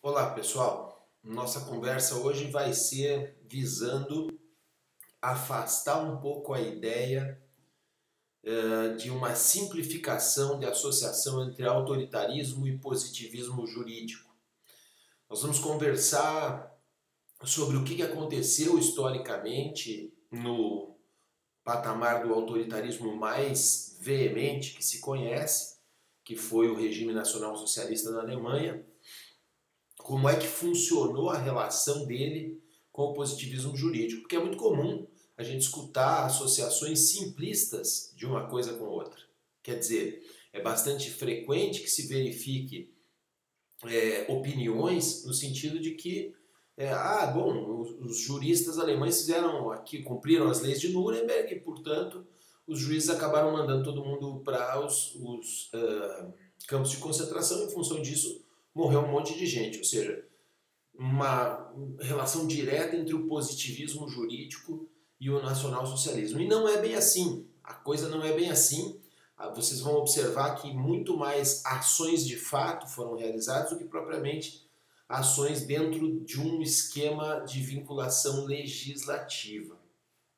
Olá, pessoal. Nossa conversa hoje vai ser visando afastar um pouco a ideia de uma simplificação de associação entre autoritarismo e positivismo jurídico. Nós vamos conversar sobre o que aconteceu historicamente no patamar do autoritarismo mais veemente que se conhece, que foi o regime nacional-socialista da Alemanha. Como é que funcionou a relação dele com o positivismo jurídico, porque é muito comum a gente escutar associações simplistas de uma coisa com outra. Quer dizer, é bastante frequente que se verifique opiniões no sentido de que os juristas alemães fizeram aqui, cumpriram as leis de Nuremberg e, portanto, os juízes acabaram mandando todo mundo para os campos de concentração. Em função disso, morreu um monte de gente, ou seja, uma relação direta entre o positivismo jurídico e o nacionalsocialismo. E não é bem assim, a coisa não é bem assim. Vocês vão observar que muito mais ações de fato foram realizadas do que propriamente ações dentro de um esquema de vinculação legislativa.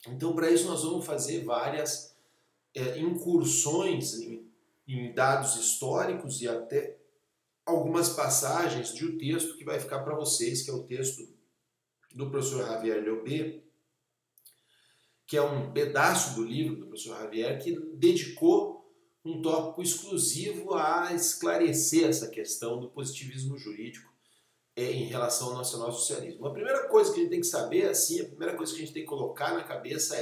Então, para isso, nós vamos fazer várias incursões em dados históricos e até algumas passagens de um texto que vai ficar para vocês, que é o texto do professor Javier Llobet, que é um pedaço do livro do professor Javier, que dedicou um tópico exclusivo a esclarecer essa questão do positivismo jurídico em relação ao nacionalsocialismo. A primeira coisa que a gente tem que saber, assim, a primeira coisa que a gente tem que colocar na cabeça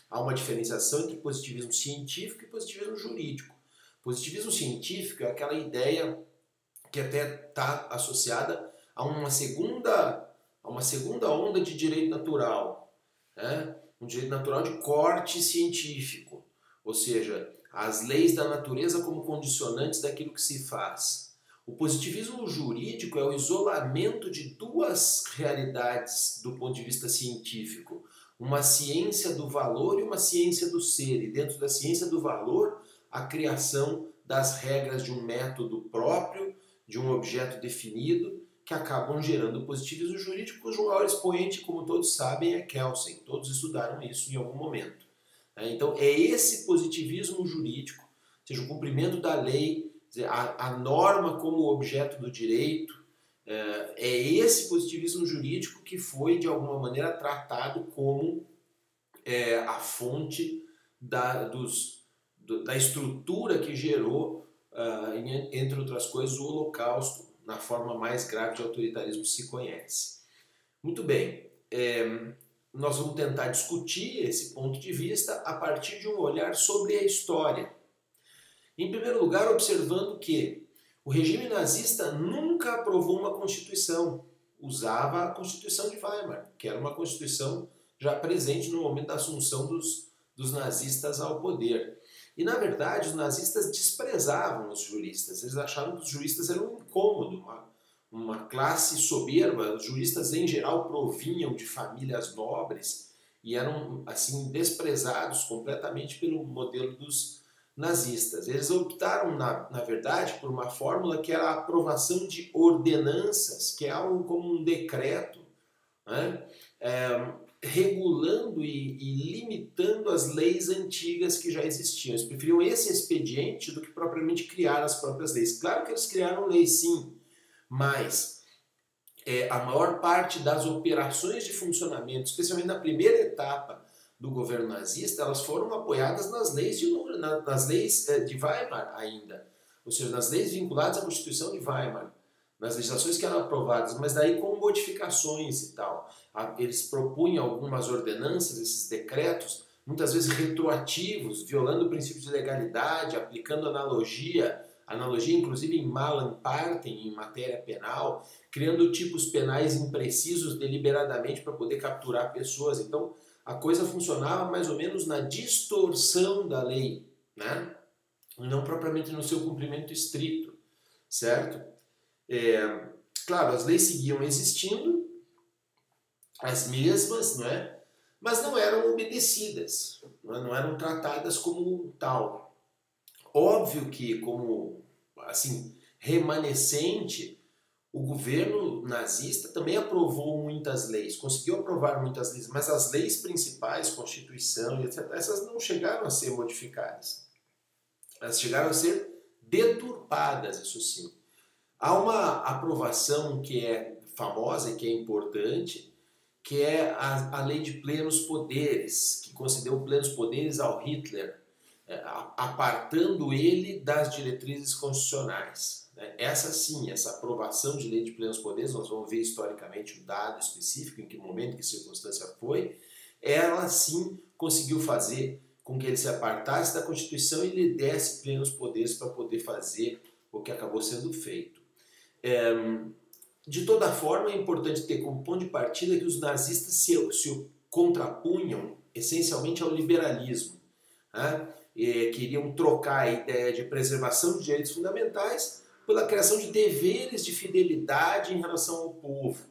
há uma diferenciação entre positivismo científico e positivismo jurídico. Positivismo científico é aquela ideia que até está associada a uma segunda onda de direito natural, né? Um direito natural de corte científico, ou seja, as leis da natureza como condicionantes daquilo que se faz. O positivismo jurídico é o isolamento de duas realidades do ponto de vista científico, uma ciência do valor e uma ciência do ser, e dentro da ciência do valor, a criação das regras de um método próprio, de um objeto definido, que acabam gerando o positivismo jurídico, cujo maior expoente, como todos sabem, é Kelsen. Todos estudaram isso em algum momento. Então, é esse positivismo jurídico, ou seja, o cumprimento da lei, a norma como objeto do direito, é esse positivismo jurídico que foi, de alguma maneira, tratado como a fonte da estrutura que gerou, entre outras coisas, o Holocausto, na forma mais grave de autoritarismo que se conhece. Muito bem, nós vamos tentar discutir esse ponto de vista a partir de um olhar sobre a história. Em primeiro lugar, observando que o regime nazista nunca aprovou uma constituição, usava a Constituição de Weimar, que era uma constituição já presente no momento da assunção dos nazistas ao poder. E, na verdade, os nazistas desprezavam os juristas. Eles achavam que os juristas eram um incômodo, uma classe soberba. Os juristas, em geral, provinham de famílias nobres e eram, assim, desprezados completamente pelo modelo dos nazistas. Eles optaram, na verdade, por uma fórmula que era a aprovação de ordenanças, que é algo como um decreto, né? Regulando e limitando as leis antigas que já existiam. Eles preferiam esse expediente do que propriamente criar as próprias leis. Claro que eles criaram leis, sim, mas a maior parte das operações de funcionamento, especialmente na primeira etapa do governo nazista, elas foram apoiadas nas leis de Weimar ainda, ou seja, nas leis vinculadas à Constituição de Weimar, nas legislações que eram aprovadas, mas daí com modificações e tal. Eles propunham algumas ordenanças, esses decretos, muitas vezes retroativos, violando o princípio de legalidade, aplicando analogia inclusive em Malan Partem, em matéria penal, criando tipos penais imprecisos deliberadamente para poder capturar pessoas. Então, a coisa funcionava mais ou menos na distorção da lei, né? Não propriamente no seu cumprimento estrito, certo? Claro, as leis seguiam existindo, as mesmas, não é? Mas não eram obedecidas, não eram tratadas como tal. Óbvio que, como assim, remanescente, o governo nazista também aprovou muitas leis, conseguiu aprovar muitas leis, mas as leis principais, Constituição e etc., essas não chegaram a ser modificadas. Elas chegaram a ser deturpadas, isso sim. Há uma aprovação que é famosa e que é importante, que é a lei de plenos poderes, que concedeu plenos poderes ao Hitler, apartando ele das diretrizes constitucionais. Essa sim, essa aprovação de lei de plenos poderes, nós vamos ver historicamente o dado específico, em que momento, que circunstância foi, ela sim conseguiu fazer com que ele se apartasse da Constituição e lhe desse plenos poderes para poder fazer o que acabou sendo feito. De toda forma, é importante ter como ponto de partida que os nazistas se contrapunham essencialmente ao liberalismo. Queriam trocar a ideia de preservação de direitos fundamentais pela criação de deveres de fidelidade em relação ao povo.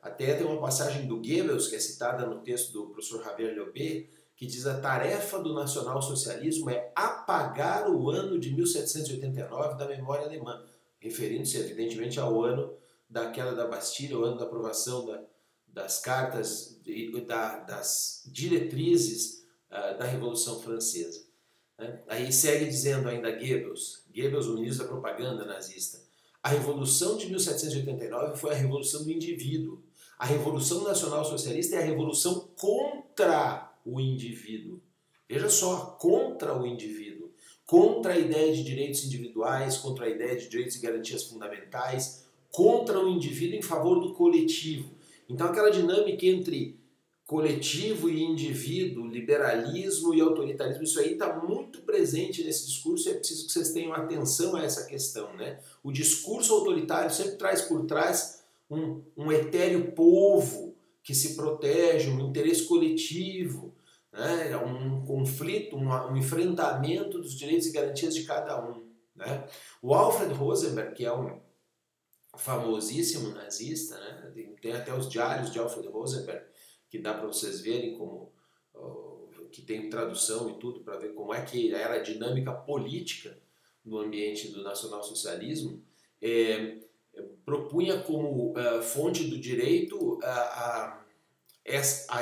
Até tem uma passagem do Goebbels, que é citada no texto do professor Javier Llobet, que diz: a tarefa do nacionalsocialismo é apagar o ano de 1789 da memória alemã, referindo-se evidentemente ao ano da queda da Bastilha, o ano da aprovação das cartas, das diretrizes da Revolução Francesa. Aí segue dizendo ainda Goebbels, o ministro da propaganda nazista: a Revolução de 1789 foi a revolução do indivíduo. A Revolução Nacional Socialista é a revolução contra o indivíduo. Veja só, contra o indivíduo. Contra a ideia de direitos individuais, contra a ideia de direitos e garantias fundamentais, contra o indivíduo em favor do coletivo. Então aquela dinâmica entre coletivo e indivíduo, liberalismo e autoritarismo, isso aí está muito presente nesse discurso e é preciso que vocês tenham atenção a essa questão. O discurso autoritário sempre traz por trás um etéreo povo que se protege, um interesse coletivo, um conflito, um enfrentamento dos direitos e garantias de cada um. O Alfred Rosenberg, que é um famosíssimo nazista, tem até os diários de Alfred Rosenberg, que dá para vocês verem como que tem tradução e tudo para ver como é que era a dinâmica política no ambiente do nacionalsocialismo, propunha como fonte do direito a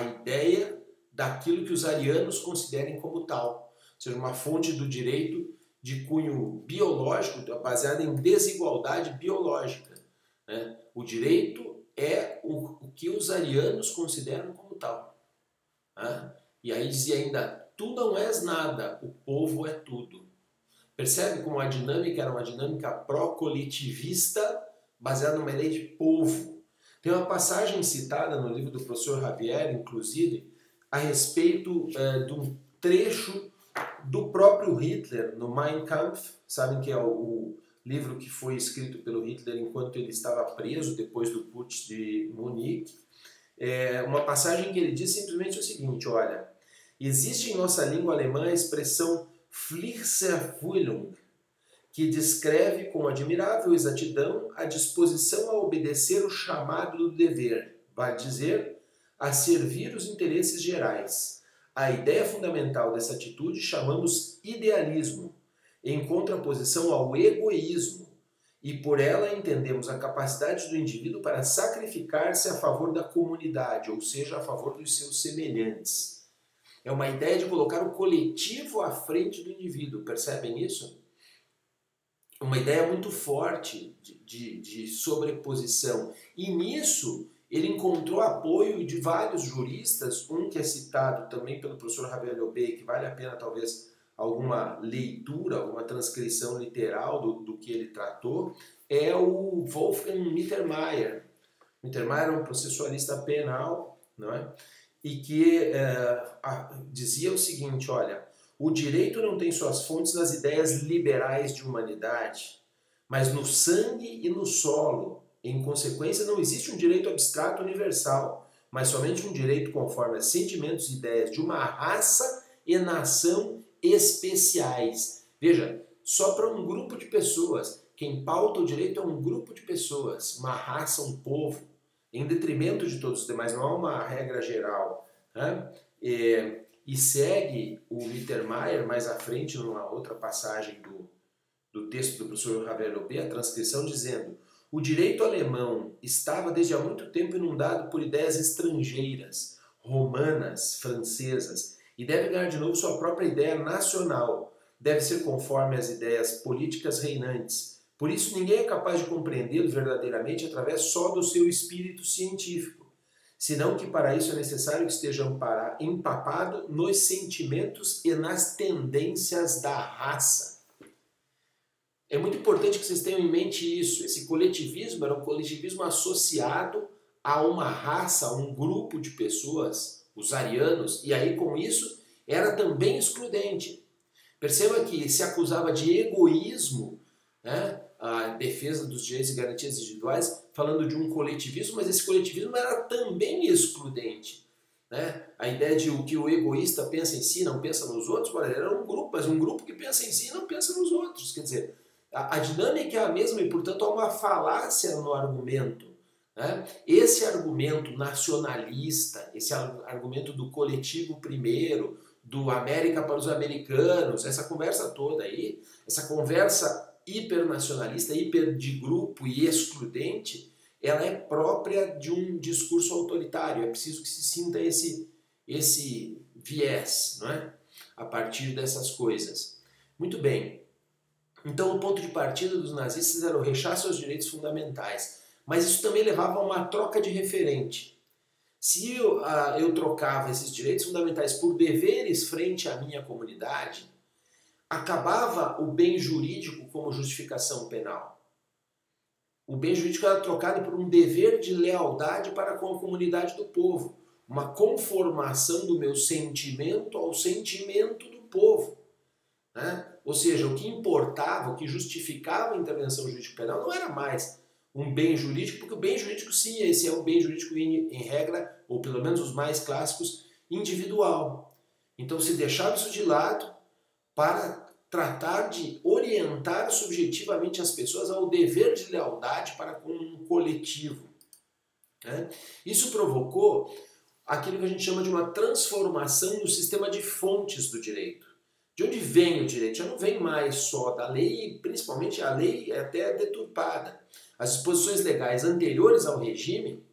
ideia daquilo que os arianos considerem como tal, ou seja, uma fonte do direito de cunho biológico, baseada em desigualdade biológica. O direito é o que os arianos consideram como tal. E aí dizia ainda: tu não és nada, o povo é tudo. Percebe como a dinâmica era uma dinâmica pró-coletivista, baseada numa ideia de povo. Tem uma passagem citada no livro do professor Javier, inclusive, a respeito de um trecho do próprio Hitler no Mein Kampf. Sabem que é o livro que foi escrito pelo Hitler enquanto ele estava preso depois do Putsch de Munique. Uma passagem que ele diz simplesmente o seguinte: olha, existe em nossa língua alemã a expressão Pflichterfüllung, que descreve com admirável exatidão a disposição a obedecer o chamado do dever, vale dizer, a servir os interesses gerais. A ideia fundamental dessa atitude chamamos idealismo, em contraposição ao egoísmo, e por ela entendemos a capacidade do indivíduo para sacrificar-se a favor da comunidade, ou seja, a favor dos seus semelhantes. É uma ideia de colocar o coletivo à frente do indivíduo, percebem isso? Uma ideia muito forte de sobreposição. E nisso ele encontrou apoio de vários juristas, um que é citado também pelo professor Javier Llobet, que vale a pena talvez alguma leitura, alguma transcrição literal do que ele tratou, é o Wolfgang Mittermeier. Mittermeier é um processualista penal, não é? E que dizia o seguinte: olha, o direito não tem suas fontes nas ideias liberais de humanidade, mas no sangue e no solo. Em consequência, não existe um direito abstrato universal, mas somente um direito conforme a sentimentos e ideias de uma raça e nação especiais. Veja, só para um grupo de pessoas. Quem pauta o direito é um grupo de pessoas, uma raça, um povo, em detrimento de todos os demais. Não há uma regra geral. E segue o Mittermeier mais à frente, numa outra passagem do texto do professor Javier Llobet, a transcrição dizendo: o direito alemão estava desde há muito tempo inundado por ideias estrangeiras, romanas, francesas, e deve ganhar de novo sua própria ideia nacional. Deve ser conforme as ideias políticas reinantes. Por isso, ninguém é capaz de compreendê-lo verdadeiramente através só do seu espírito científico, senão que para isso é necessário que esteja empapado nos sentimentos e nas tendências da raça. É muito importante que vocês tenham em mente isso. Esse coletivismo era um coletivismo associado a uma raça, a um grupo de pessoas, os arianos, e aí com isso era também excludente. Perceba que se acusava de egoísmo, né, a defesa dos direitos e garantias individuais, falando de um coletivismo, mas esse coletivismo era também excludente. Né? A ideia de que o egoísta pensa em si, não pensa nos outros, era um grupo, mas um grupo que pensa em si não pensa nos outros. Quer dizer, a dinâmica é a mesma e, portanto, há uma falácia no argumento. Né? Esse argumento nacionalista, esse argumento do coletivo primeiro, do América para os americanos, essa conversa toda aí, essa conversa hipernacionalista, hiper de grupo e excludente, ela é própria de um discurso autoritário. É preciso que se sinta esse viés, não é? A partir dessas coisas. Muito bem. Então o ponto de partida dos nazistas era o rechaço aos direitos fundamentais. Mas isso também levava a uma troca de referente. Se eu trocava esses direitos fundamentais por deveres frente à minha comunidade, acabava o bem jurídico como justificação penal. O bem jurídico era trocado por um dever de lealdade para com a comunidade do povo, uma conformação do meu sentimento ao sentimento do povo. Né? Ou seja, o que importava, o que justificava a intervenção jurídico-penal não era mais um bem jurídico, porque o bem jurídico, sim, esse é um bem jurídico em regra, ou pelo menos os mais clássicos, individual. Então se deixava isso de lado para tratar de orientar subjetivamente as pessoas ao dever de lealdade para com um coletivo. Né? Isso provocou aquilo que a gente chama de uma transformação no sistema de fontes do direito. De onde vem o direito? Já não vem mais só da lei, principalmente a lei é até deturpada. As disposições legais anteriores ao regime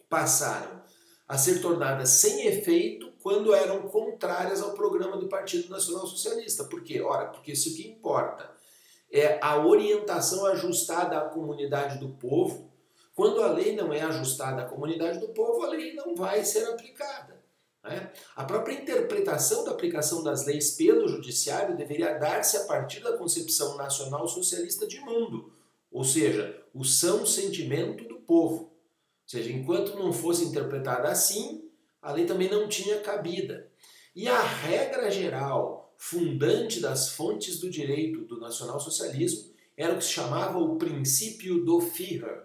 passaram a ser tornadas sem efeito quando eram contrárias ao programa do Partido Nacional Socialista. Por quê? Ora, porque isso que importa é a orientação ajustada à comunidade do povo. Quando a lei não é ajustada à comunidade do povo, a lei não vai ser aplicada. Né? A própria interpretação da aplicação das leis pelo judiciário deveria dar-se a partir da concepção nacional socialista de mundo, ou seja, o são sentimento do povo. Ou seja, enquanto não fosse interpretada assim, a lei também não tinha cabida. E a regra geral fundante das fontes do direito do nacionalsocialismo era o que se chamava o princípio do Führer.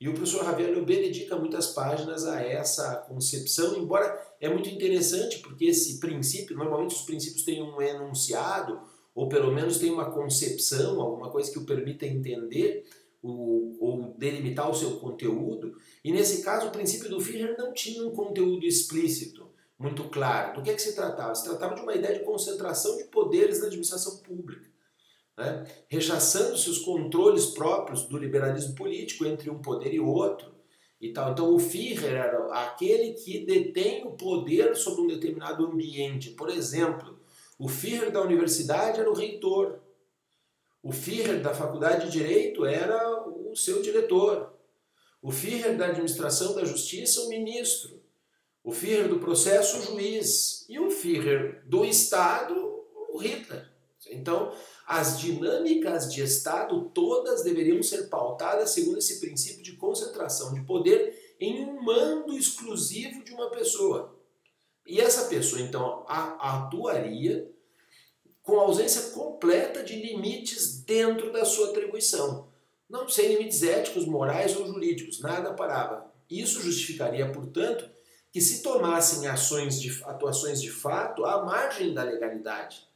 E o professor Javier Leobé dedica muitas páginas a essa concepção, embora é muito interessante, porque esse princípio, normalmente os princípios têm um enunciado, ou pelo menos tem uma concepção, alguma coisa que o permita entender ou delimitar o seu conteúdo, e nesse caso o princípio do Führer não tinha um conteúdo explícito, muito claro. Do que se tratava? Se tratava de uma ideia de concentração de poderes na administração pública. Né? Rechaçando-se os controles próprios do liberalismo político entre um poder e outro. E tal. Então o Führer era aquele que detém o poder sobre um determinado ambiente. Por exemplo, o Führer da universidade era o reitor. O Führer da faculdade de Direito era o seu diretor. O Führer da administração da justiça, o ministro. O Führer do processo, o juiz. E o Führer do Estado, o Hitler. Então, as dinâmicas de Estado todas deveriam ser pautadas segundo esse princípio de concentração de poder em um mando exclusivo de uma pessoa. E essa pessoa, então, atuaria com ausência completa de limites dentro da sua atribuição. Não sem limites éticos, morais ou jurídicos, nada parava. Isso justificaria, portanto, que se tomassem atuações de fato à margem da legalidade.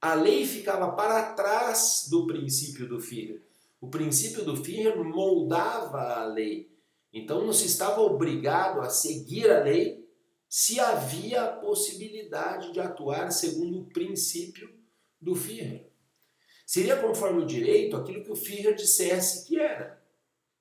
A lei ficava para trás do princípio do Führer. O princípio do Führer moldava a lei. Então não se estava obrigado a seguir a lei se havia a possibilidade de atuar segundo o princípio do Führer. Seria conforme o direito aquilo que o Führer dissesse que era.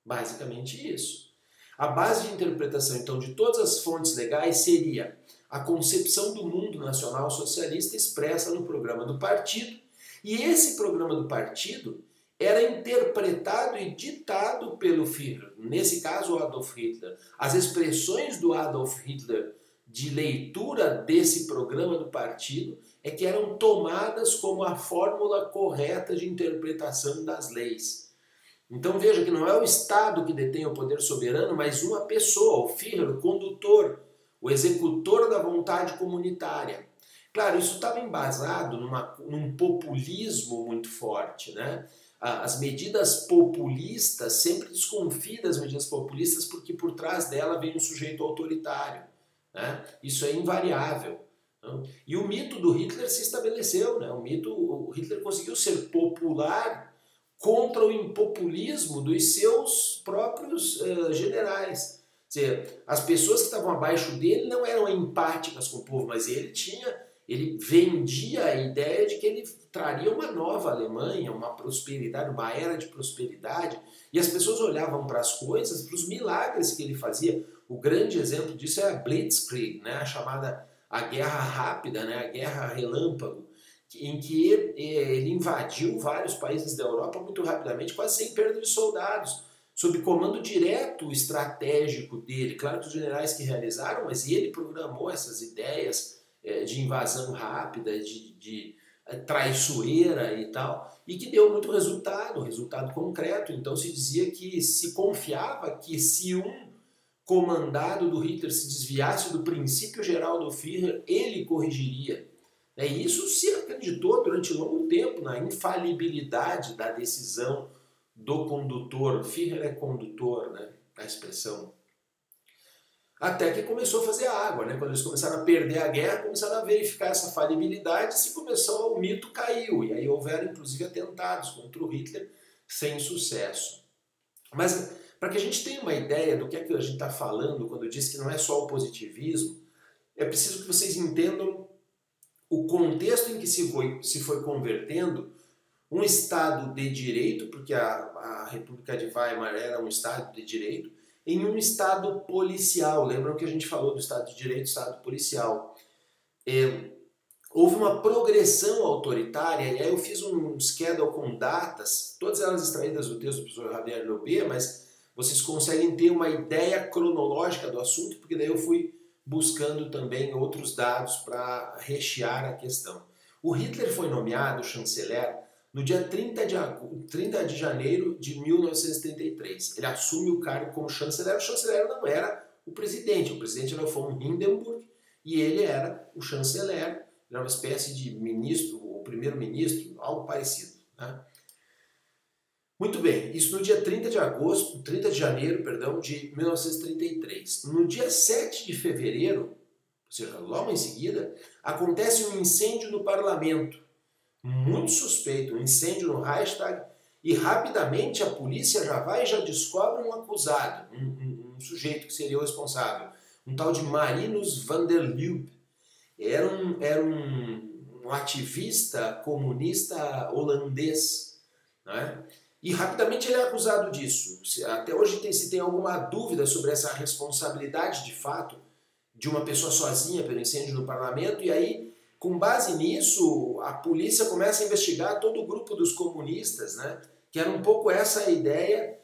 Basicamente isso. A base de interpretação, então, de todas as fontes legais seria a concepção do mundo nacional socialista expressa no programa do partido, e esse programa do partido era interpretado e ditado pelo Führer, nesse caso o Adolf Hitler. As expressões do Adolf Hitler de leitura desse programa do partido é que eram tomadas como a fórmula correta de interpretação das leis. Então veja que não é o Estado que detém o poder soberano, mas uma pessoa, o Führer, o condutor, o executor da vontade comunitária. Claro, isso estava embasado num populismo muito forte, né? As medidas populistas, sempre desconfie das medidas populistas porque por trás dela vem um sujeito autoritário, né? Isso é invariável. E o mito do Hitler se estabeleceu, né? O Hitler conseguiu ser popular contra o impopulismo dos seus próprios generais. Quer dizer, as pessoas que estavam abaixo dele não eram empáticas com o povo, mas ele vendia a ideia de que ele traria uma nova Alemanha, uma prosperidade, uma era de prosperidade, e as pessoas olhavam para as coisas, para os milagres que ele fazia. O grande exemplo disso é a Blitzkrieg, né? A guerra rápida, né? A guerra relâmpago, em que ele invadiu vários países da Europa muito rapidamente, quase sem perda de soldados, sob comando direto estratégico dele. Claro que os generais que realizaram, mas ele programou essas ideias de invasão rápida, de traiçoeira e tal, e que deu muito resultado concreto. Então se dizia que se confiava que se um comandado do Hitler se desviasse do princípio geral do Führer, ele corrigiria. E isso se acreditou durante longo tempo na infalibilidade da decisão do condutor. Führer é condutor, né? A expressão. Até que começou a fazer água, né? Quando eles começaram a perder a guerra, começaram a verificar essa falibilidade, o mito caiu. E aí houveram inclusive atentados contra o Hitler sem sucesso. Mas para que a gente tenha uma ideia do que é que a gente está falando quando diz que não é só o positivismo, é preciso que vocês entendam o contexto em que se foi convertendo um Estado de direito, porque a República de Weimar era um Estado de direito, em um Estado policial. Lembram que a gente falou do Estado de Direito e Estado policial? Houve uma progressão autoritária, e aí eu fiz um schedule com datas, todas elas extraídas do texto do professor Javier Lobé, mas vocês conseguem ter uma ideia cronológica do assunto, porque daí eu fui buscando também outros dados para rechear a questão. O Hitler foi nomeado chanceler no dia 30 de janeiro de 1933. Ele assume o cargo como chanceler. O chanceler não era o presidente era o von Hindenburg e ele era o chanceler, era uma espécie de ministro, ou primeiro-ministro, algo parecido, né? Muito bem, isso no dia 30 de janeiro, de 1933. No dia 7 de fevereiro, ou seja, logo em seguida, acontece um incêndio no parlamento. Muito suspeito, um incêndio no Reichstag, e rapidamente a polícia já descobre um acusado, um sujeito que seria o responsável, um tal de Marinus van der Lubbe. Era um ativista comunista holandês, né? E rapidamente ele é acusado disso. Até hoje se tem alguma dúvida sobre essa responsabilidade de fato de uma pessoa sozinha pelo incêndio no parlamento, e aí, com base nisso, a polícia começa a investigar todo o grupo dos comunistas, né? Que era um pouco essa a ideia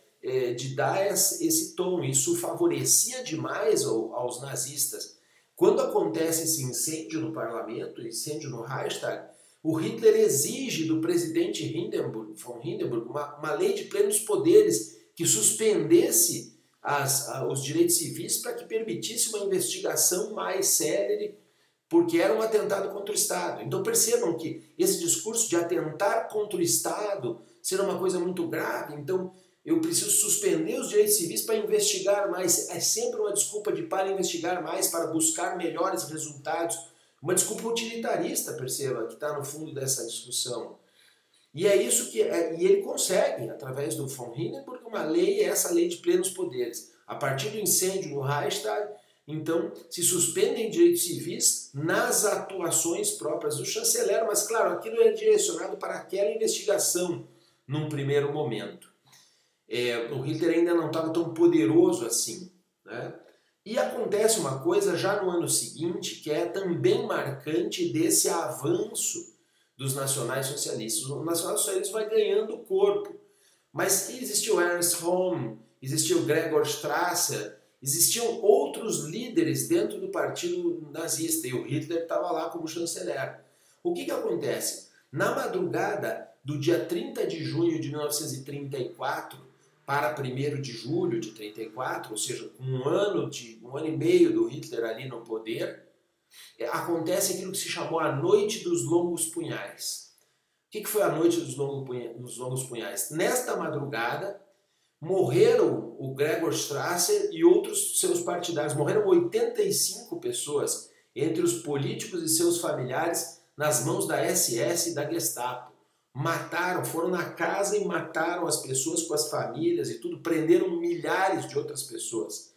de dar esse tom. Isso favorecia demais aos nazistas. Quando acontece esse incêndio no parlamento, incêndio no Reichstag, o Hitler exige do presidente von Hindenburg uma lei de plenos poderes que suspendesse os direitos civis para que permitisse uma investigação mais célere, porque era um atentado contra o Estado. Então percebam que esse discurso de atentar contra o Estado ser uma coisa muito grave, então eu preciso suspender os direitos civis para investigar mais. É sempre uma desculpa para investigar mais, para buscar melhores resultados. Uma desculpa utilitarista, perceba, que está no fundo dessa discussão. E é isso que e ele consegue, através do von Hindenburg, uma lei, essa lei de plenos poderes. A partir do incêndio no Reichstag, então, se suspendem direitos civis nas atuações próprias do chanceler, mas, claro, aquilo é direcionado para aquela investigação num primeiro momento. o Hitler ainda não estava tão poderoso assim, né? E acontece uma coisa já no ano seguinte que é também marcante desse avanço dos nacionais-socialistas. O nacional-socialismo vai ganhando corpo, mas existiu Ernst Röhm, existiu Gregor Strasser, existiam outros líderes dentro do partido nazista e o Hitler estava lá como chanceler. O que acontece? Na madrugada do dia 30 de junho de 1934 para 1º de julho de 34, ou seja, um ano e meio do Hitler ali no poder, acontece aquilo que se chamou a Noite dos Longos Punhais. O que foi a Noite dos Longos Punhais? Nesta madrugada, morreram o Gregor Strasser e outros seus partidários. Morreram 85 pessoas, entre os políticos e seus familiares, nas mãos da SS e da Gestapo. Mataram, foram na casa e mataram as pessoas com as famílias e tudo, prenderam milhares de outras pessoas.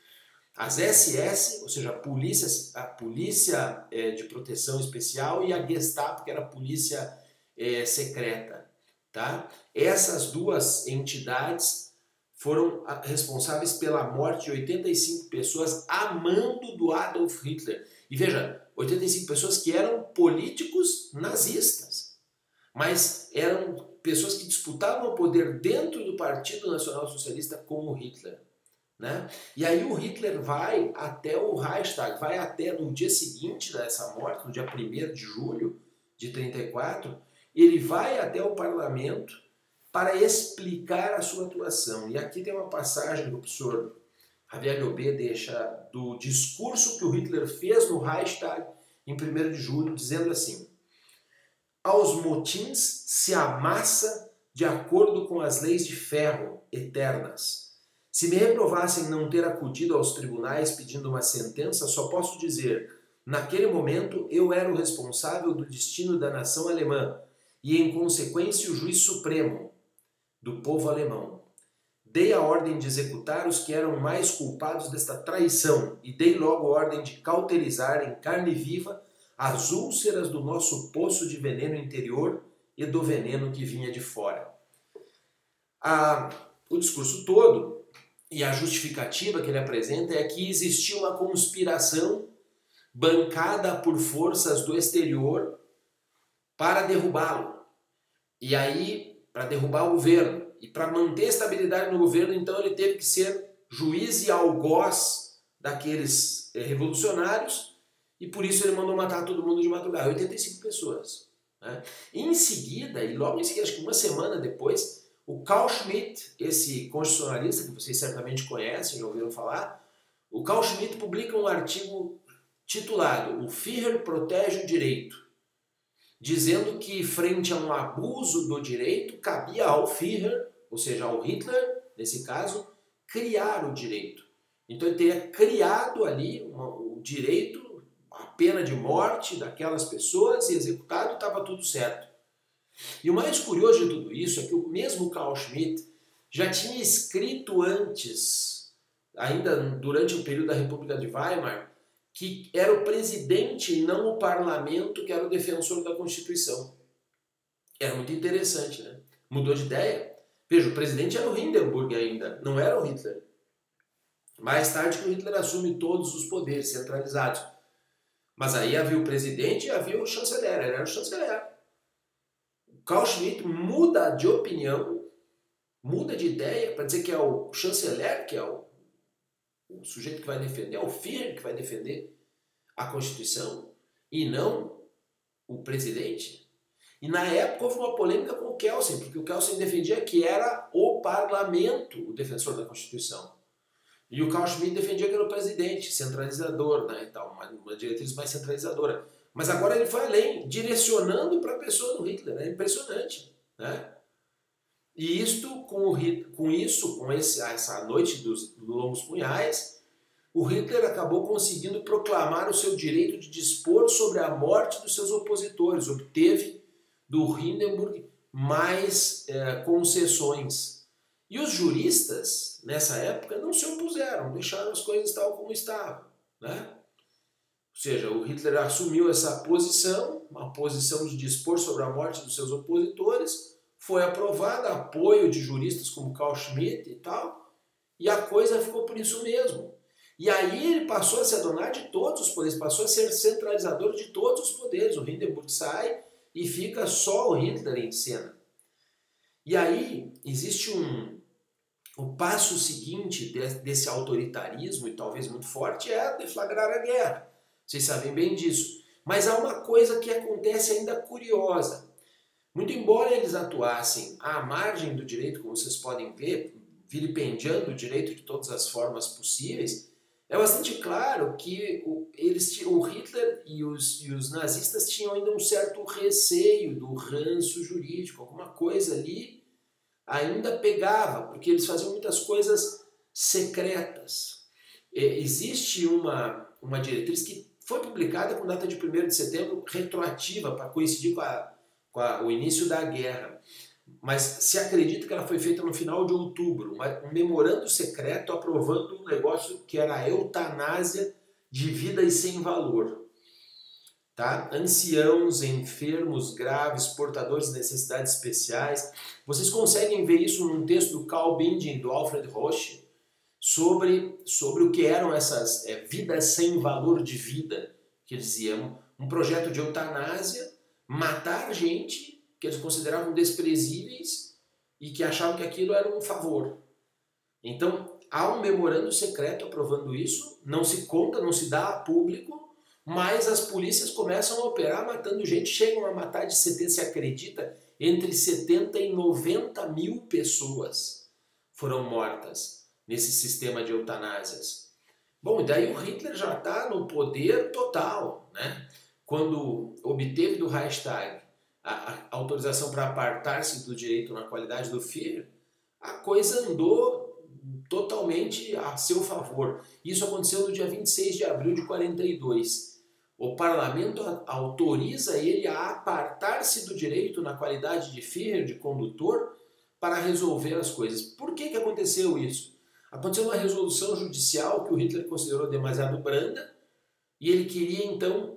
As SS, ou seja, a polícia de proteção especial, e a Gestapo, que era a polícia secreta. Tá? Essas duas entidades foram responsáveis pela morte de 85 pessoas a mando do Adolf Hitler. E veja, 85 pessoas que eram políticos nazistas, mas eram pessoas que disputavam o poder dentro do Partido Nacional Socialista com o Hitler. Né? E aí o Hitler vai até o Reichstag, vai até no dia seguinte dessa morte, no dia 1º de julho de 34, ele vai até o parlamento para explicar a sua atuação. E aqui tem uma passagem que o professor Javier Llobet deixa do discurso que o Hitler fez no Reichstag em 1º de julho, dizendo assim: aos motins se amassa de acordo com as leis de ferro eternas. Se me reprovassem não ter acudido aos tribunais pedindo uma sentença, só posso dizer, naquele momento eu era o responsável do destino da nação alemã e, em consequência, o juiz supremo do povo alemão. Dei a ordem de executar os que eram mais culpados desta traição e dei logo a ordem de cauterizar em carne viva as úlceras do nosso poço de veneno interior e do veneno que vinha de fora. O discurso todo e a justificativa que ele apresenta é que existia uma conspiração bancada por forças do exterior para derrubá-lo. E aí, para derrubar o governo. E para manter a estabilidade no governo, então ele teve que ser juiz e algoz daqueles revolucionários, e por isso ele mandou matar todo mundo de madrugada, 85 pessoas. Né? Em seguida, e logo em seguida, acho que uma semana depois, o Carl Schmitt, esse constitucionalista que vocês certamente conhecem, já ouviram falar, o Carl Schmitt publica um artigo titulado "O Führer protege o direito", dizendo que, frente a um abuso do direito, cabia ao Führer, ou seja, ao Hitler, nesse caso, criar o direito. Então ele teria criado ali o direito, a pena de morte daquelas pessoas, e executado, estava tudo certo. E o mais curioso de tudo isso é que o mesmo Carl Schmitt já tinha escrito antes, ainda durante o período da República de Weimar, que era o presidente e não o parlamento que era o defensor da Constituição. Era muito interessante, né? Mudou de ideia. Veja, o presidente era o Hindenburg ainda, não era o Hitler. Mais tarde que o Hitler assume todos os poderes centralizados. Mas aí havia o presidente e havia o chanceler, ele era o chanceler. Carl Schmitt muda de opinião, muda de ideia para dizer que é o chanceler, que é o sujeito que vai defender, é o Führer que vai defender a Constituição e não o presidente. E na época houve uma polêmica com o Kelsen, porque o Kelsen defendia que era o parlamento o defensor da Constituição. E o Carl Schmitt defendia que era o presidente, centralizador, né, e tal, uma diretriz mais centralizadora. Mas agora ele foi além, direcionando para a pessoa do Hitler. É impressionante. Né? E isto, com essa noite dos longos punhais, o Hitler acabou conseguindo proclamar o seu direito de dispor sobre a morte dos seus opositores. Obteve do Hindenburg mais concessões. E os juristas, nessa época, não se opuseram, deixaram as coisas tal como estavam. Né? Ou seja, o Hitler assumiu essa posição, uma posição de dispor sobre a morte dos seus opositores, foi aprovada, apoio de juristas como Carl Schmitt e tal, e a coisa ficou por isso mesmo. E aí ele passou a se adonar de todos os poderes, passou a ser centralizador de todos os poderes. O Hindenburg sai e fica só o Hitler em cena. E aí existe o passo seguinte desse autoritarismo, e talvez muito forte, é deflagrar a guerra. Vocês sabem bem disso. Mas há uma coisa que acontece ainda curiosa. Muito embora eles atuassem à margem do direito, como vocês podem ver, vilipendiando o direito de todas as formas possíveis, é bastante claro que o Hitler e os nazistas tinham ainda um certo receio do ranço jurídico, alguma coisa ali ainda pegava, porque eles faziam muitas coisas secretas. Existe uma diretriz que foi publicada com data de 1º de setembro, retroativa, para coincidir com o início da guerra. Mas se acredita que ela foi feita no final de outubro, um memorando secreto aprovando um negócio que era a eutanásia de vidas sem valor. Tá? Anciãos, enfermos graves, portadores de necessidades especiais. Vocês conseguem ver isso num texto do Karl Binding, do Alfred Roche, sobre o que eram essas vidas sem valor de vida, que eles diziam, um projeto de eutanásia, matar gente que eles consideravam desprezíveis e que achavam que aquilo era um favor. Então, há um memorando secreto aprovando isso, não se conta, não se dá a público, mas as polícias começam a operar matando gente, chegam a matar se acredita, entre 70 e 90 mil pessoas foram mortas nesse sistema de eutanásias. Bom, e daí o Hitler já está no poder total, né? Quando obteve do Reichstag a autorização para apartar-se do direito na qualidade do Führer, a coisa andou totalmente a seu favor. Isso aconteceu no dia 26 de abril de 42. O parlamento autoriza ele a apartar-se do direito na qualidade de Führer, de condutor, para resolver as coisas. Por que aconteceu isso? Aconteceu uma resolução judicial que o Hitler considerou demasiado branda e ele queria então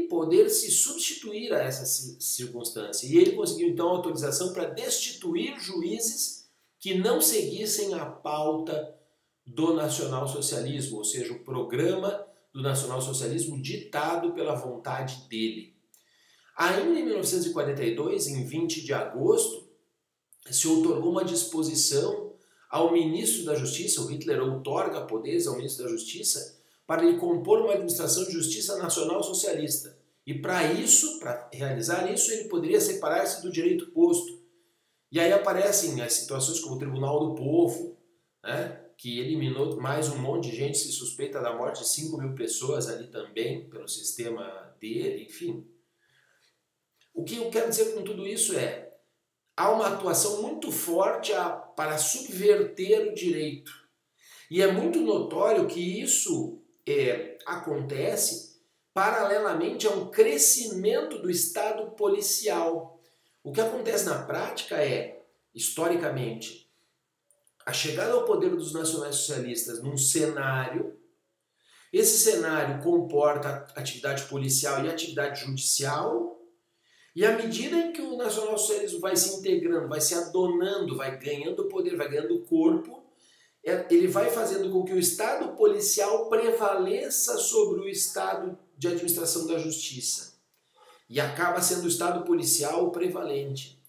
poder se substituir a essa circunstância. E ele conseguiu então autorização para destituir juízes que não seguissem a pauta do nacionalsocialismo, ou seja, o programa do nacionalsocialismo ditado pela vontade dele. Ainda em 1942, em 20 de agosto, se outorgou uma disposição ao ministro da Justiça, o Hitler outorga poderes ao ministro da Justiça, para ele compor uma administração de justiça nacional socialista. E para isso, para realizar isso, ele poderia separar-se do direito posto. E aí aparecem as situações como o Tribunal do Povo, né, que eliminou mais um monte de gente, se suspeita da morte de 5 mil pessoas ali também, pelo sistema dele, enfim. O que eu quero dizer com tudo isso é, há uma atuação muito forte para subverter o direito. E é muito notório que isso acontece paralelamente a um crescimento do Estado policial. O que acontece na prática é, historicamente, a chegada ao poder dos nacionais-socialistas num cenário. Esse cenário comporta atividade policial e atividade judicial, e à medida em que o nacionalsocialismo vai se integrando, vai se adonando, vai ganhando poder, vai ganhando corpo, ele vai fazendo com que o Estado policial prevaleça sobre o Estado de administração da justiça. E acaba sendo o Estado policial o prevalente.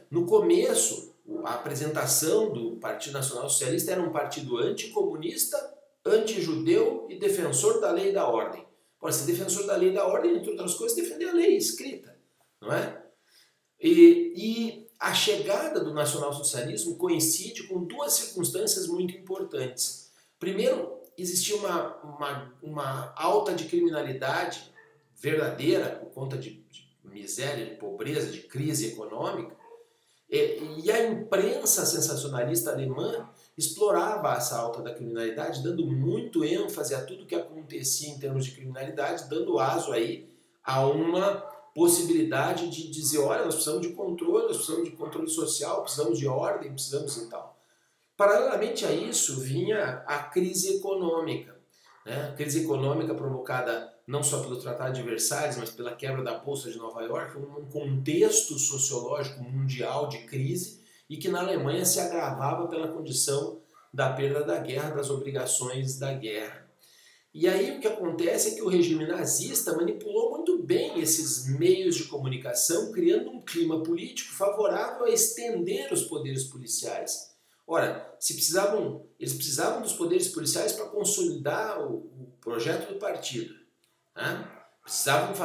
No começo, a apresentação do Partido Nacional Socialista era um partido anticomunista, anti-judeu e defensor da lei e da ordem. Pode ser defensor da lei e da ordem, entre outras coisas, defender a lei escrita, não é? E a chegada do nacionalsocialismo coincide com duas circunstâncias muito importantes. Primeiro, existia uma alta de criminalidade verdadeira por conta de miséria, de pobreza, de crise econômica, e a imprensa sensacionalista alemã explorava essa alta da criminalidade, dando muito ênfase a tudo que acontecia em termos de criminalidade, dando aso aí a uma possibilidade de dizer, olha, nós precisamos de controle social, precisamos de ordem, precisamos e tal. Paralelamente a isso, vinha a crise econômica. né? A crise econômica provocada não só pelo Tratado de Versalhes, mas pela quebra da Bolsa de Nova York, um contexto sociológico mundial de crise e que na Alemanha se agravava pela condição da perda da guerra, das obrigações da guerra. E aí o que acontece é que o regime nazista manipulou muito bem esses meios de comunicação, criando um clima político favorável a estender os poderes policiais. Ora, eles precisavam dos poderes policiais para consolidar o projeto do partido, né? Precisavam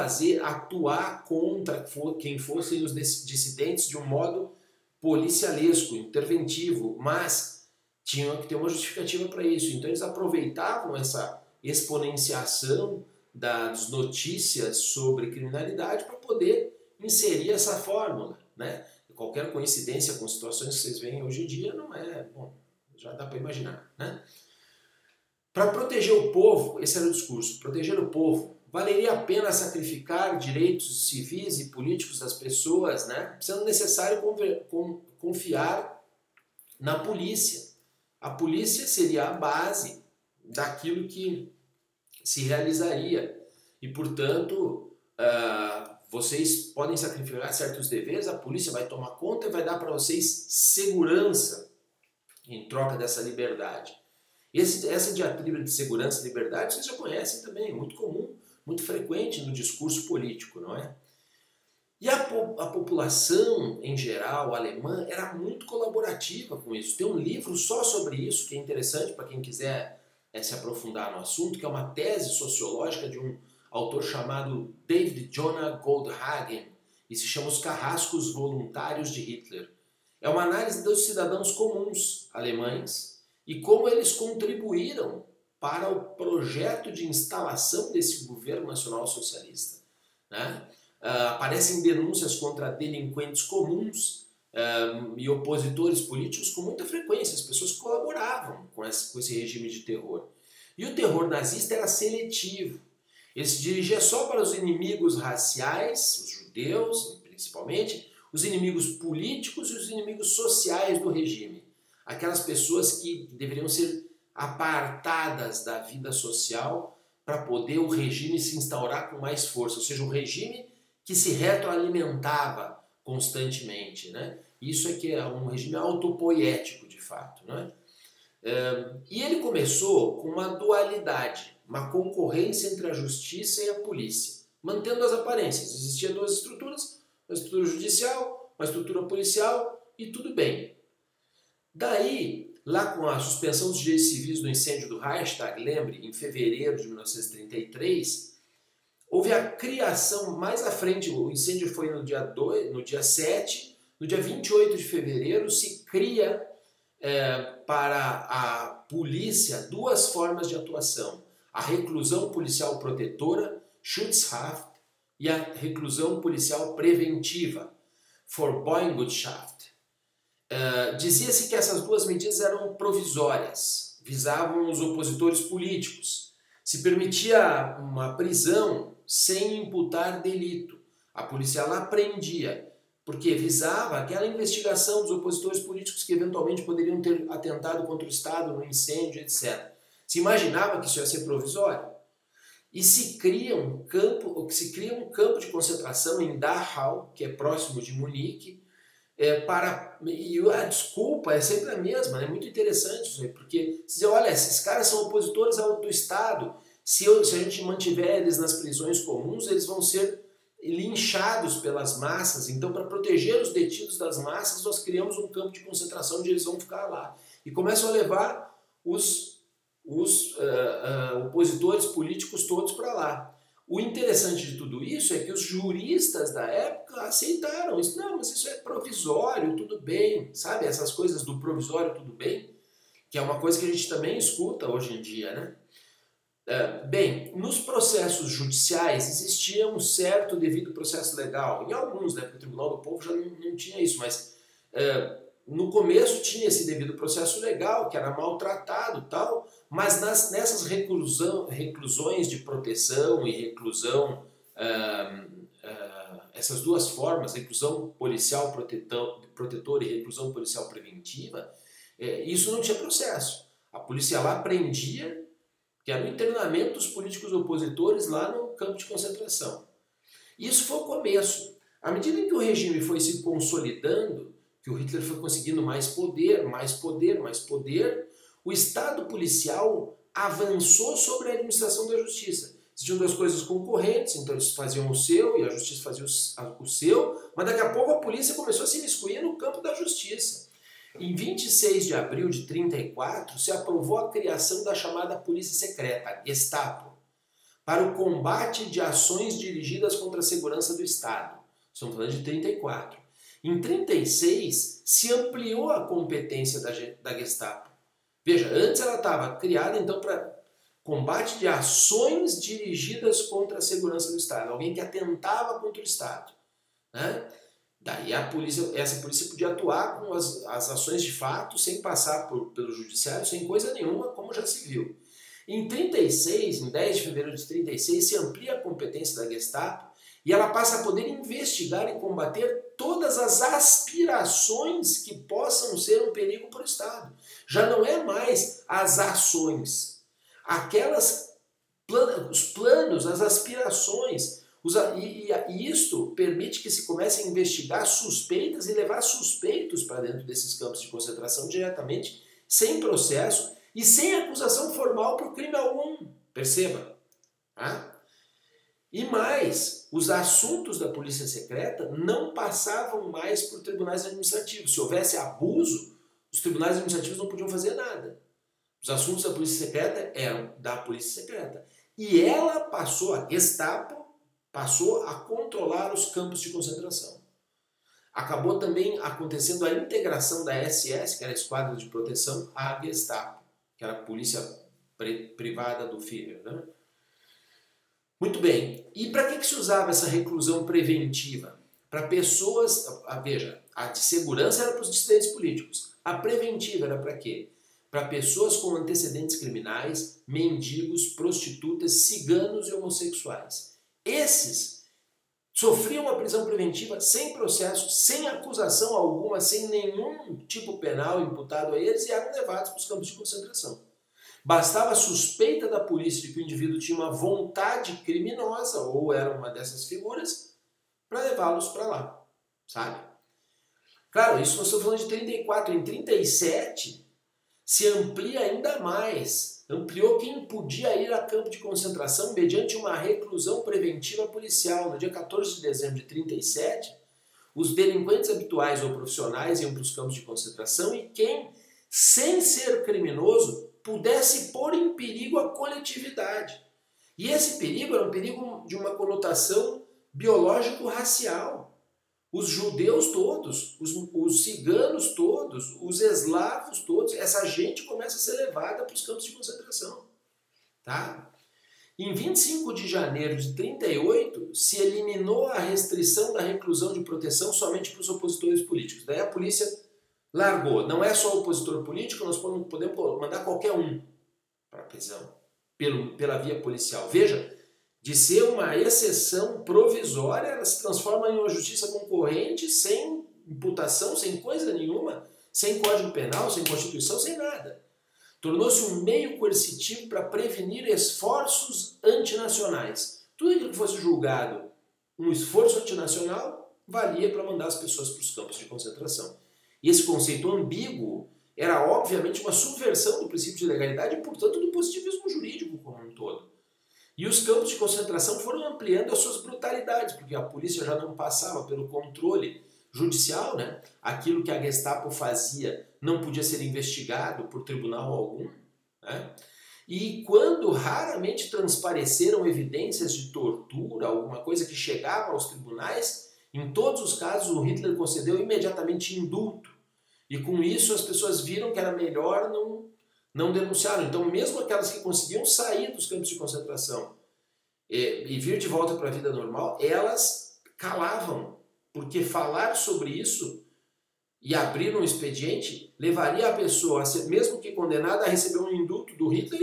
atuar contra quem fossem os dissidentes de um modo policialesco, interventivo, mas tinham que ter uma justificativa para isso. Então eles aproveitavam essa exponenciação das notícias sobre criminalidade para poder inserir essa fórmula, né? Qualquer coincidência com situações que vocês veem hoje em dia não é, bom, já dá para imaginar, né? Para proteger o povo, esse era o discurso, proteger o povo, valeria a pena sacrificar direitos civis e políticos das pessoas, né? Sendo necessário confiar na polícia. A polícia seria a base daquilo que se realizaria e, portanto, vocês podem sacrificar certos deveres, a polícia vai tomar conta e vai dar para vocês segurança em troca dessa liberdade. Essa diatriba de segurança e liberdade vocês já conhecem também, é muito comum, muito frequente no discurso político, não é? E a população, em geral, alemã, era muito colaborativa com isso. Tem um livro só sobre isso, que é interessante para quem quiser se aprofundar no assunto, que é uma tese sociológica de um autor chamado David Jonah Goldhagen, e se chama Os Carrascos Voluntários de Hitler. É uma análise dos cidadãos comuns alemães e como eles contribuíram para o projeto de instalação desse governo nacional socialista, né? Aparecem denúncias contra delinquentes comuns e opositores políticos com muita frequência. As pessoas colaboravam com esse regime de terror. E o terror nazista era seletivo. Ele se dirigia só para os inimigos raciais, os judeus principalmente, os inimigos políticos e os inimigos sociais do regime. Aquelas pessoas que deveriam ser apartadas da vida social para poder o regime se instaurar com mais força. Ou seja, um regime que se retroalimentava constantemente, né? Isso é que é um regime autopoético, de fato, né? E ele começou com uma dualidade, uma concorrência entre a justiça e a polícia, mantendo as aparências. Existiam duas estruturas, uma estrutura judicial, uma estrutura policial e tudo bem. Daí, lá com a suspensão dos direitos civis do incêndio do Reichstag, lembre, em fevereiro de 1933, houve a criação, mais à frente, o incêndio foi no dia 7, no dia 28 de fevereiro se cria para a polícia duas formas de atuação. A reclusão policial protetora, Schutzhaft, e a reclusão policial preventiva, Vorbeugung-Haft. Dizia-se que essas duas medidas eram provisórias, visavam os opositores políticos. Se permitia uma prisão sem imputar delito. A polícia lá prendia, porque visava aquela investigação dos opositores políticos que eventualmente poderiam ter atentado contra o Estado no incêndio, etc. Se imaginava que isso ia ser provisório. E se cria um campo de concentração em Dachau, que é próximo de Munique, e a desculpa é sempre a mesma, é muito interessante isso aí, porque você diz, olha, esses caras são opositores do Estado, se a gente mantiver eles nas prisões comuns, eles vão ser linchados pelas massas, então para proteger os detidos das massas, nós criamos um campo de concentração onde eles vão ficar lá. E começam a levar os opositores políticos todos para lá. O interessante de tudo isso é que os juristas da época aceitaram isso. Não, mas isso é provisório, tudo bem. Sabe, essas coisas do provisório, tudo bem, que é uma coisa que a gente também escuta hoje em dia, né? Bem, nos processos judiciais existia um certo devido processo legal. Em alguns, né, porque o Tribunal do Povo já não tinha isso, mas no começo tinha esse devido processo legal, que era maltratado e tal, mas nessas reclusões de proteção e reclusão, essas duas formas, reclusão policial protetora e reclusão policial preventiva, isso não tinha processo. A polícia lá prendia que era o internamento dos políticos opositores lá no campo de concentração. Isso foi o começo. À medida em que o regime foi se consolidando, que o Hitler foi conseguindo mais poder, mais poder, mais poder, o Estado policial avançou sobre a administração da justiça. Existiam duas coisas concorrentes, então eles faziam o seu e a justiça fazia o seu, mas daqui a pouco a polícia começou a se imiscuir no campo da justiça. Em 26 de abril de 1934, se aprovou a criação da chamada Polícia Secreta, Gestapo, para o combate de ações dirigidas contra a segurança do Estado. Estamos falando de 1934. Em 1936, se ampliou a competência da Gestapo. Veja, antes ela estava criada então para combate de ações dirigidas contra a segurança do Estado, alguém que atentava contra o Estado, né? Daí essa polícia podia atuar com as ações de fato, sem passar pelo judiciário, sem coisa nenhuma, como já se viu. Em 1936, em 10 de fevereiro de 1936, se amplia a competência da Gestapo e ela passa a poder investigar e combater todas as aspirações que possam ser um perigo para o Estado. Já não é mais as ações, os planos, as aspirações. E isto permite que se comece a investigar suspeitas e levar suspeitos para dentro desses campos de concentração diretamente, sem processo e sem acusação formal por crime algum. Perceba. Tá? E mais, os assuntos da polícia secreta não passavam mais por tribunais administrativos. Se houvesse abuso, os tribunais administrativos não podiam fazer nada. Os assuntos da polícia secreta eram da polícia secreta. E ela passou, a Gestapo, passou a controlar os campos de concentração. Acabou também acontecendo a integração da SS, que era a Esquadra de Proteção, à Gestapo, que era a polícia privada do Führer, né? Muito bem. E para que se usava essa reclusão preventiva? Para pessoas... Veja, a de segurança era para os dissidentes políticos. A preventiva era para quê? Para pessoas com antecedentes criminais, mendigos, prostitutas, ciganos e homossexuais. Esses sofriam uma prisão preventiva sem processo, sem acusação alguma, sem nenhum tipo penal imputado a eles e eram levados para os campos de concentração. Bastava a suspeita da polícia de que o indivíduo tinha uma vontade criminosa ou era uma dessas figuras para levá-los para lá, sabe? Claro, isso nós estamos falando de 1934. Em 1937 se amplia ainda mais. Ampliou quem podia ir a campo de concentração mediante uma reclusão preventiva policial. No dia 14 de dezembro de 1937, os delinquentes habituais ou profissionais iam para os campos de concentração e quem, sem ser criminoso, pudesse pôr em perigo a coletividade. E esse perigo era um perigo de uma conotação biológico-racial. Os judeus todos, os ciganos todos, os eslavos todos, essa gente começa a ser levada para os campos de concentração. Tá? Em 25 de janeiro de 1938, se eliminou a restrição da reclusão de proteção somente para os opositores políticos. Daí a polícia largou. Não é só opositor político, nós podemos mandar qualquer um para a prisão, pela via policial. Veja, de ser uma exceção provisória, ela se transforma em uma justiça concorrente, sem imputação, sem coisa nenhuma, sem código penal, sem constituição, sem nada. Tornou-se um meio coercitivo para prevenir esforços antinacionais. Tudo aquilo que fosse julgado um esforço antinacional, valia para mandar as pessoas para os campos de concentração. E esse conceito ambíguo era, obviamente, uma subversão do princípio de legalidade e, portanto, do positivismo jurídico como um todo. E os campos de concentração foram ampliando as suas brutalidades, porque a polícia já não passava pelo controle judicial, né? Aquilo que a Gestapo fazia não podia ser investigado por tribunal algum, né? E quando raramente transpareceram evidências de tortura, alguma coisa que chegava aos tribunais, em todos os casos o Hitler concedeu imediatamente indulto. E com isso as pessoas viram que era melhor não denunciaram. Então, mesmo aquelas que conseguiam sair dos campos de concentração e vir de volta para a vida normal, elas calavam, porque falar sobre isso e abrir um expediente levaria a pessoa, a ser, mesmo que condenada, a receber um indulto do Hitler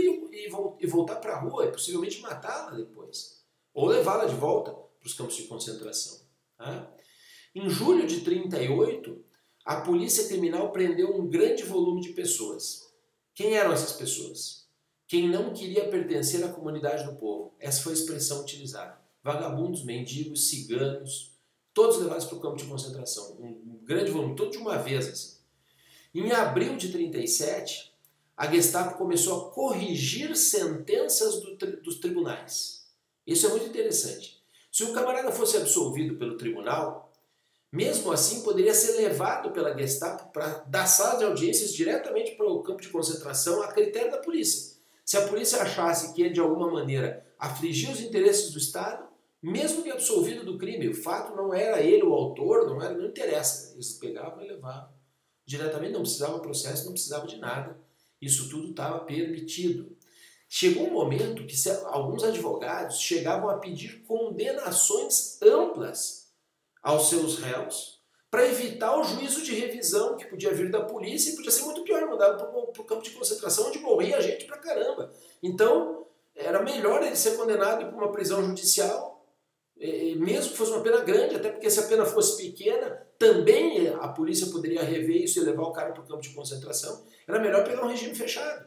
e voltar para a rua, e possivelmente matá-la depois, ou levá-la de volta para os campos de concentração. Tá? Em julho de 1938, a polícia criminal prendeu um grande volume de pessoas. Quem eram essas pessoas? quem não queria pertencer à comunidade do povo. Essa foi a expressão utilizada. Vagabundos, mendigos, ciganos, todos levados para o campo de concentração. Um grande volume, tudo de uma vez. Assim. Em abril de 1937, a Gestapo começou a corrigir sentenças dos tribunais. Isso é muito interessante. Se um camarada fosse absolvido pelo tribunal, mesmo assim poderia ser levado pela Gestapo da sala de audiências diretamente para o campo de concentração a critério da polícia. Se a polícia achasse que ele de alguma maneira afligia os interesses do Estado, mesmo que absolvido do crime, o fato não era ele o autor, não interessa. Eles pegavam e levavam diretamente, não precisava de processo, não precisava de nada. Isso tudo estava permitido. Chegou um momento que alguns advogados chegavam a pedir condenações amplas aos seus réus para evitar o juízo de revisão que podia vir da polícia e podia ser muito pior, mandado para o campo de concentração onde morria gente pra caramba. Então, era melhor ele ser condenado para uma prisão judicial, mesmo que fosse uma pena grande, até porque se a pena fosse pequena, também a polícia poderia rever isso e levar o cara para o campo de concentração. Era melhor pegar um regime fechado.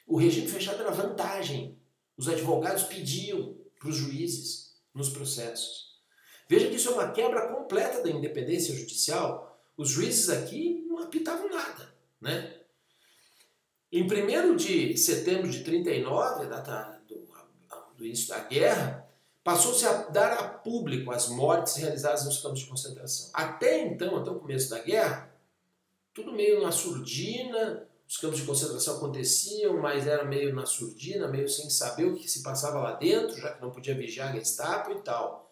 O regime fechado era vantagem. Os advogados pediam para os juízes nos processos. Veja que isso é uma quebra completa da independência judicial. Os juízes aqui não apitavam nada, né? Em 1º de setembro de 1939, a data do início da guerra, passou-se a dar a público as mortes realizadas nos campos de concentração. Até então, até o começo da guerra, tudo meio na surdina, os campos de concentração aconteciam, mas era meio na surdina, meio sem saber o que se passava lá dentro, já que não podia vigiar a Gestapo e tal.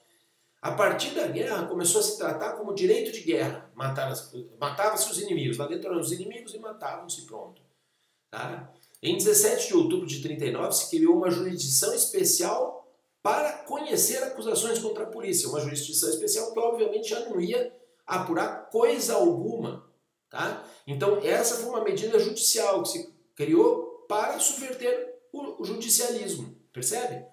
A partir da guerra, começou a se tratar como direito de guerra. Matava-se os inimigos. Lá dentro eram os inimigos e matavam-se, pronto. Tá? Em 17 de outubro de 1939, se criou uma jurisdição especial para conhecer acusações contra a polícia. Uma jurisdição especial que, obviamente, já não ia apurar coisa alguma. Tá? Então, essa foi uma medida judicial que se criou para subverter o judicialismo. Percebe?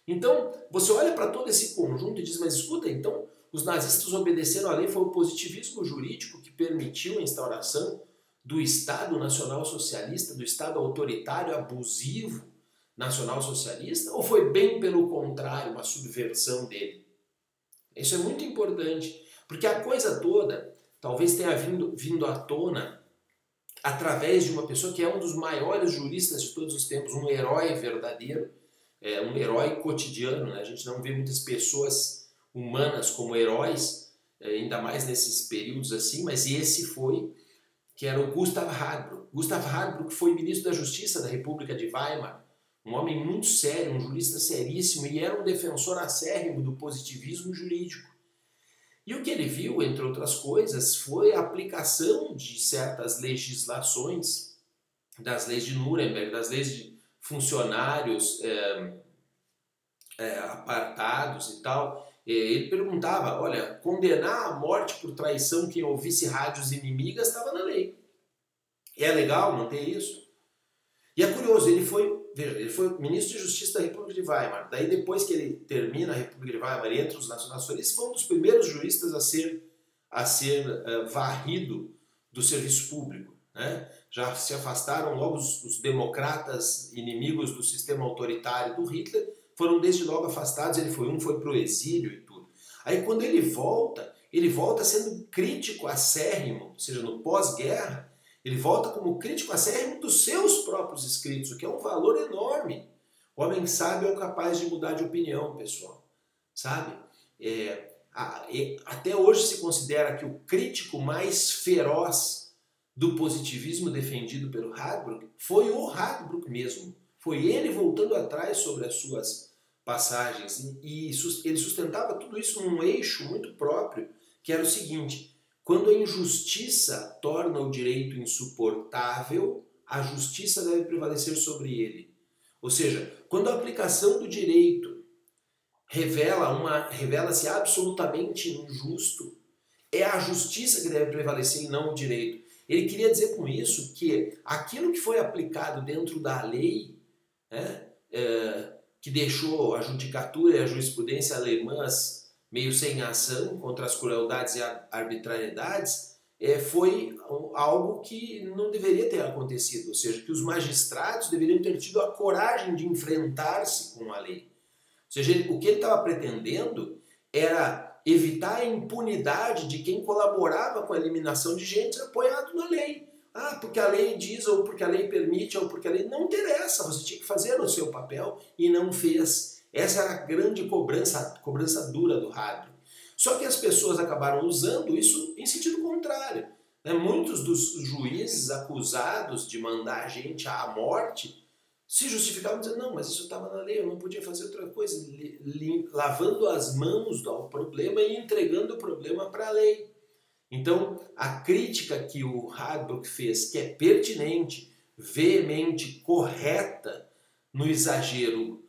Então, você olha para todo esse conjunto e diz, mas escuta, então os nazistas obedeceram à lei, foi o positivismo jurídico que permitiu a instauração do Estado Nacional Socialista, do Estado autoritário, abusivo, nacional socialista, ou foi bem pelo contrário, uma subversão dele? Isso é muito importante, porque a coisa toda talvez tenha vindo à tona através de uma pessoa que é um dos maiores juristas de todos os tempos, um herói verdadeiro, um herói cotidiano, né? A gente não vê muitas pessoas humanas como heróis, ainda mais nesses períodos assim, mas esse foi, que era o Gustav Hardbruch. Gustav Hardbruch foi ministro da Justiça da República de Weimar, um homem muito sério, um jurista seríssimo, e era um defensor acérrimo do positivismo jurídico. E o que ele viu, entre outras coisas, foi a aplicação de certas legislações, das leis de Nuremberg, das leis de funcionários apartados e tal. Ele perguntava, olha, condenar à morte por traição quem ouvisse rádios inimigas estava na lei. É legal não ter isso? E é curioso, ele foi ministro de Justiça da República de Weimar. Daí depois que ele termina a República de Weimar e entra os nacionalistas, foi um dos primeiros juristas a ser varrido do serviço público. Né? Já se afastaram logo os democratas inimigos do sistema autoritário do Hitler, foram desde logo afastados, ele foi para o exílio e tudo. Aí quando ele volta sendo crítico acérrimo, ou seja, no pós-guerra, ele volta como crítico acérrimo dos seus próprios escritos, o que é um valor enorme. O homem sábio é capaz de mudar de opinião, pessoal. Sabe? Até hoje se considera que o crítico mais feroz do positivismo defendido pelo Hardbruch foi o Hardbruch mesmo. Foi ele voltando atrás sobre as suas passagens. E ele sustentava tudo isso num eixo muito próprio, que era o seguinte: quando a injustiça torna o direito insuportável, a justiça deve prevalecer sobre ele. Ou seja, quando a aplicação do direito revela-se absolutamente injusto, é a justiça que deve prevalecer e não o direito. Ele queria dizer com isso que aquilo que foi aplicado dentro da lei, né, que deixou a judicatura e a jurisprudência alemãs meio sem ação contra as crueldades e arbitrariedades, foi algo que não deveria ter acontecido, ou seja, que os magistrados deveriam ter tido a coragem de enfrentar-se com a lei. Ou seja, o que ele estava pretendendo era evitar a impunidade de quem colaborava com a eliminação de gente apoiado na lei. Ah, porque a lei diz, ou porque a lei permite, ou porque a lei... Não interessa, você tinha que fazer o seu papel e não fez. Essa era a grande cobrança dura do Hadley. Só que as pessoas acabaram usando isso em sentido contrário. Muitos dos juízes acusados de mandar a gente à morte se justificavam dizendo, não, mas isso estava na lei, eu não podia fazer outra coisa, lavando as mãos do problema e entregando o problema para a lei. Então, a crítica que o Radbruch fez, que é pertinente, veemente, correta no exagero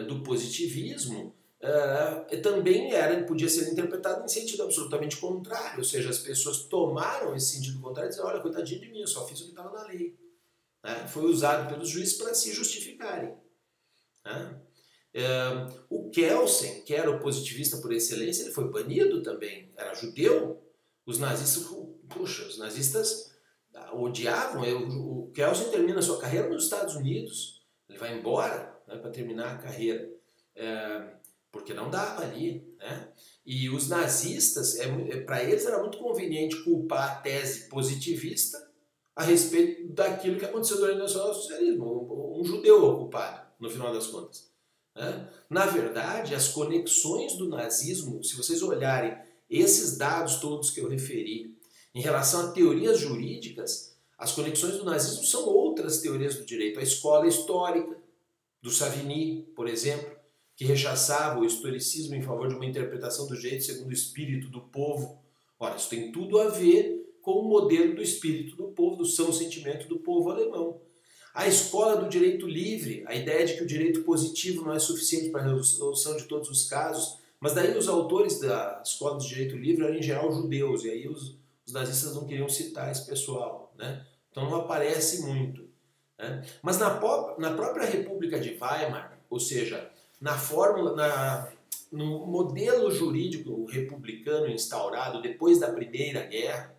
do positivismo, também podia ser interpretada em sentido absolutamente contrário, ou seja, as pessoas tomaram esse sentido contrário e disseram, olha, coitadinho de mim, eu só fiz o que estava na lei. Foi usado pelos juízes para se justificarem. O Kelsen, que era o positivista por excelência, ele foi banido também, era judeu. Os nazistas odiavam. O Kelsen termina sua carreira nos Estados Unidos, ele vai embora para terminar a carreira, porque não dava ali. E os nazistas, para eles era muito conveniente culpar a tese positivista a respeito daquilo que aconteceu durante o nacionalsocialismo. Um judeu ocupado, no final das contas. Na verdade, as conexões do nazismo, se vocês olharem esses dados todos que eu referi, em relação a teorias jurídicas, as conexões do nazismo são outras teorias do direito. A escola histórica do Savigny, por exemplo, que rechaçava o historicismo em favor de uma interpretação do direito segundo o espírito do povo. Ora, isso tem tudo a ver com o modelo do espírito do povo, do são sentimento do povo alemão. A escola do direito livre, a ideia de que o direito positivo não é suficiente para a resolução de todos os casos, mas daí os autores da escola do direito livre eram em geral judeus, e aí os nazistas não queriam citar esse pessoal, então não aparece muito. Mas na própria República de Weimar, ou seja, no modelo jurídico republicano instaurado depois da Primeira Guerra,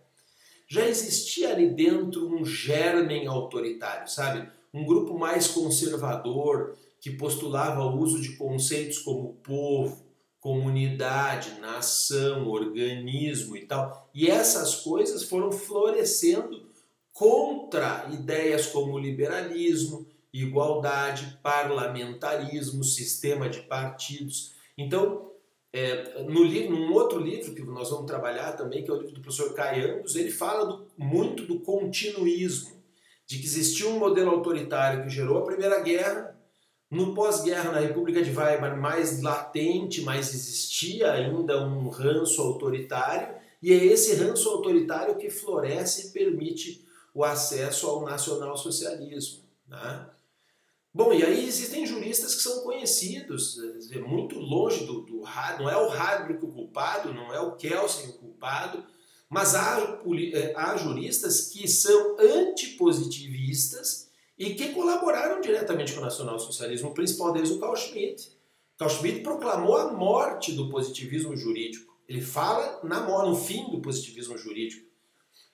já existia ali dentro um germen autoritário, sabe? Um grupo mais conservador que postulava o uso de conceitos como povo, comunidade, nação, organismo e tal. E essas coisas foram florescendo contra ideias como liberalismo, igualdade, parlamentarismo, sistema de partidos. Então, num outro livro que nós vamos trabalhar também, que é o livro do professor Kai Ambros, ele fala muito do continuismo, de que existia um modelo autoritário que gerou a Primeira Guerra. No pós-guerra, na República de Weimar, mais latente, mas existia ainda um ranço autoritário, e é esse ranço autoritário que floresce e permite o acesso ao nacionalsocialismo. Bom, e aí existem juristas que são conhecidos, muito longe do Hadley, não é o Hadley o culpado, não é o Kelsen o culpado, mas há juristas que são antipositivistas e que colaboraram diretamente com o nacionalsocialismo, o principal deles o Carl Schmitt. Carl Schmitt proclamou a morte do positivismo jurídico. Ele fala no fim do positivismo jurídico.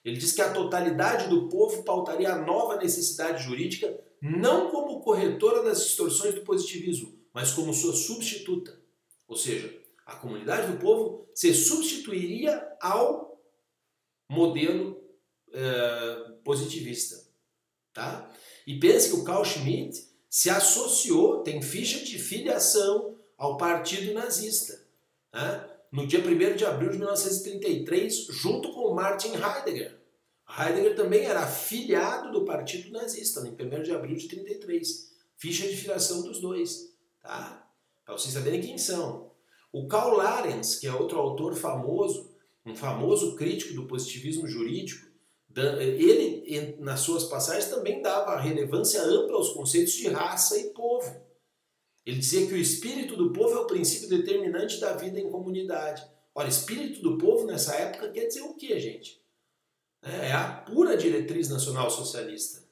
Ele diz que a totalidade do povo pautaria a nova necessidade jurídica não como corretora das distorções do positivismo, mas como sua substituta. Ou seja, a comunidade do povo se substituiria ao modelo positivista. E pense que o Carl Schmitt se associou, tem ficha de filiação ao partido nazista. No dia 1º de abril de 1933, junto com Martin Heidegger. Heidegger também era afiliado do partido nazista, em 1º de abril de 1933. Ficha de filiação dos dois. Para vocês saberem quem são. O Karl Larens, que é outro autor famoso, um famoso crítico do positivismo jurídico, ele, nas suas passagens, também dava relevância ampla aos conceitos de raça e povo. Ele dizia que o espírito do povo é o princípio determinante da vida em comunidade. Ora, espírito do povo nessa época quer dizer o quê, gente? É a pura diretriz nacional socialista.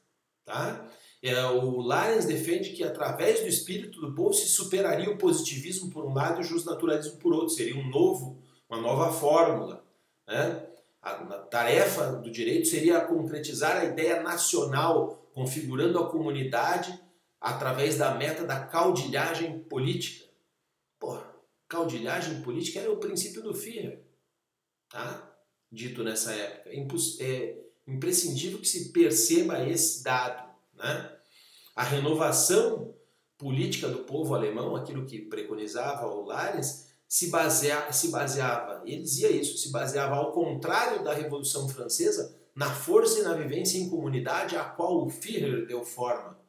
O Larens defende que através do espírito do povo se superaria o positivismo por um lado e o justnaturalismo por outro. Seria uma nova fórmula. A tarefa do direito seria concretizar a ideia nacional, configurando a comunidade através da meta da caudilhagem política. Porra, caudilhagem política era o princípio do Führer, tá? Dito nessa época. É imprescindível que se perceba esse dado, né? A renovação política do povo alemão, aquilo que preconizava o Lares, se baseava, ele dizia isso, se baseava ao contrário da Revolução Francesa, na força e na vivência em comunidade a qual o Führer deu forma.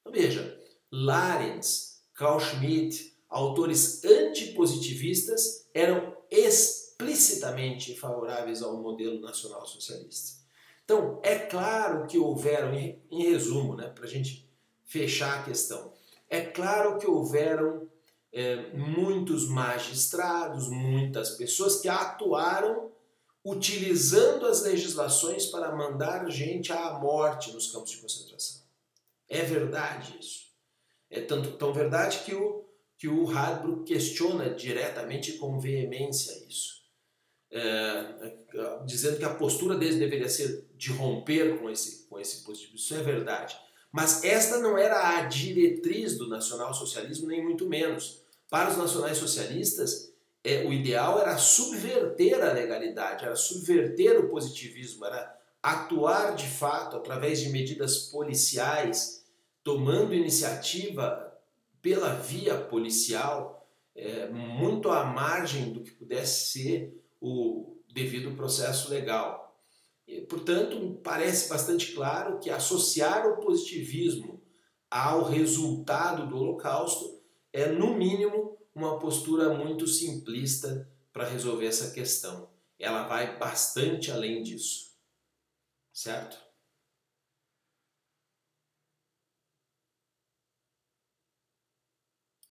Então veja, Lares, Carl Schmitt, autores antipositivistas eram explicitamente favoráveis ao modelo nacional-socialista. Então, é claro que houveram, em resumo, né, para a gente fechar a questão, é claro que houveram muitos magistrados, muitas pessoas que atuaram utilizando as legislações para mandar gente à morte nos campos de concentração. É verdade isso. É tão verdade que o Radbruch questiona diretamente e com veemência isso. Dizendo que a postura deles deveria ser de romper com esse positivismo. Isso é verdade. Mas esta não era a diretriz do nacionalsocialismo, nem muito menos. Para os nacionais socialistas, o ideal era subverter a legalidade, era subverter o positivismo, era atuar de fato através de medidas policiais, tomando iniciativa pela via policial, muito à margem do que pudesse ser o devido processo legal. E, portanto, parece bastante claro que associar o positivismo ao resultado do Holocausto é, no mínimo, uma postura muito simplista para resolver essa questão. Ela vai bastante além disso, certo?